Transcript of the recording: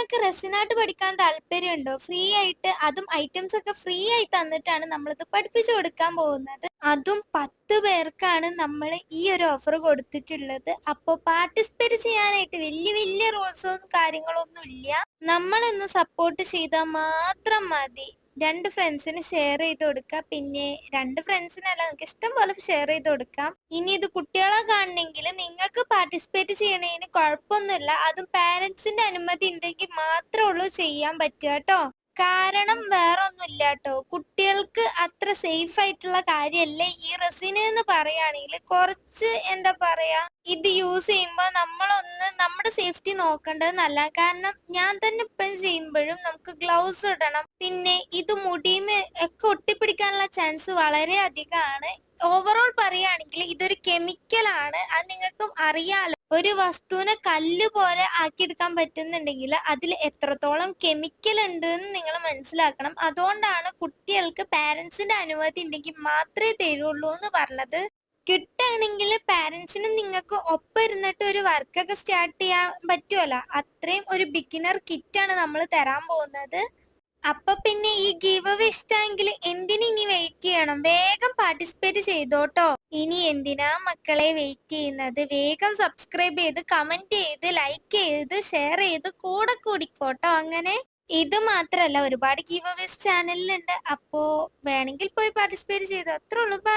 നിങ്ങൾക്ക് റെസിനായിട്ട് പഠിക്കാൻ താല്പര്യമുണ്ടോ? ഫ്രീ ആയിട്ട് അതും ഐറ്റംസ് ഒക്കെ ഫ്രീ ആയി തന്നിട്ടാണ് നമ്മളിത് പഠിപ്പിച്ചു കൊടുക്കാൻ പോകുന്നത്. അതും 10 പേർക്കാണ് നമ്മൾ ഈ ഒരു ഓഫർ കൊടുത്തിട്ടുള്ളത്. അപ്പോൾ പാർട്ടിസിപ്പേറ്റ് ചെയ്യാനായിട്ട് വലിയ വലിയ റൂൾസും കാര്യങ്ങളൊന്നും ഇല്ല. നമ്മളൊന്ന് സപ്പോർട്ട് ചെയ്താൽ മാത്രം മതി. 2 ഫ്രണ്ട്സിന് ഷെയർ ചെയ്ത് കൊടുക്കുക. പിന്നെ 2 ഫ്രണ്ട്സിനല്ല, നിങ്ങൾക്ക് ഇഷ്ടം പോലെ ഷെയർ ചെയ്ത് കൊടുക്കാം. ഇനി ഇത് കുട്ടികളെ കാണണമെങ്കിൽ നിങ്ങൾക്ക് പാർട്ടിസിപ്പേറ്റ് ചെയ്യണതിന് കുഴപ്പമൊന്നുമില്ല. അതും പാരന്റ്സിന്റെ അനുമതി ഉണ്ടെങ്കിൽ മാത്രമേ ഉള്ളൂ ചെയ്യാൻ പറ്റുക കേട്ടോ. കാരണം വേറെ ഒന്നുമില്ല കേട്ടോ, കുട്ടികൾക്ക് അത്ര സേഫ് ആയിട്ടുള്ള കാര്യമല്ലേ ഈ റെസിൻ എന്ന് പറയുകയാണെങ്കിൽ. കുറച്ച് എന്താ പറയാ, ഇത് യൂസ് ചെയ്യുമ്പോൾ നമ്മളൊന്ന് നമ്മുടെ സേഫ്റ്റി നോക്കേണ്ടത് നല്ല. കാരണം ഞാൻ തന്നെ ഇപ്പം ചെയ്യുമ്പോഴും നമുക്ക് ഗ്ലൗസ് ഇടണം. പിന്നെ ഇത് മുടിയുമേ ഒക്കെ ഒട്ടിപ്പിടിക്കാനുള്ള ചാൻസ് വളരെ അധികമാണ്. ഓവറോൾ പറയുകയാണെങ്കിൽ ഇതൊരു കെമിക്കലാണ്. അത് നിങ്ങൾക്കും അറിയാലോ. ഒരു വസ്തുവിനെ കല്ല് പോലെ ആക്കിയെടുക്കാൻ പറ്റുന്നുണ്ടെങ്കിൽ അതിൽ എത്രത്തോളം കെമിക്കൽ ഉണ്ട് എന്ന് നിങ്ങൾ മനസ്സിലാക്കണം. അതുകൊണ്ടാണ് കുട്ടികൾക്ക് പാരന്റ്സിന്റെ അനുമതി ഉണ്ടെങ്കിൽ മാത്രമേ തരുള്ളൂ എന്ന് പറഞ്ഞത്. കിട്ടുകയാണെങ്കിൽ പാരന്റ്സിന് നിങ്ങൾക്ക് ഒപ്പം ഇരുന്നിട്ട് ഒരു വർക്കൊക്കെ സ്റ്റാർട്ട് ചെയ്യാൻ പറ്റുമല്ലോ. അത്രയും ഒരു ബിഗിനർ കിറ്റാണ് നമ്മൾ തരാൻ പോകുന്നത്. അപ്പൊ പിന്നെ ഈ ഗീവ് അവേ ഇഷ്ടമെങ്കിൽ എന്തിനു ഇനി വെയിറ്റ് ചെയ്യണം? വേഗം പാർട്ടിസിപ്പേറ്റ് ചെയ്തോട്ടോ. ഇനി എന്തിനാ മക്കളെ വെയിറ്റ് ചെയ്യുന്നത്? വേഗം സബ്സ്ക്രൈബ് ചെയ്ത് കമന്റ് ചെയ്ത് ലൈക്ക് ചെയ്ത് ഷെയർ ചെയ്ത് കൂടെ കൂടിക്കോട്ടോ. അങ്ങനെ ഇത് മാത്രല്ല, ഒരുപാട് ഗീവ് അവേസ് ചാനലിലുണ്ട്. അപ്പോ വേണമെങ്കിൽ പോയി പാർട്ടിസിപ്പേറ്റ് ചെയ്തോ. അത്രേ ഉള്ളൂ.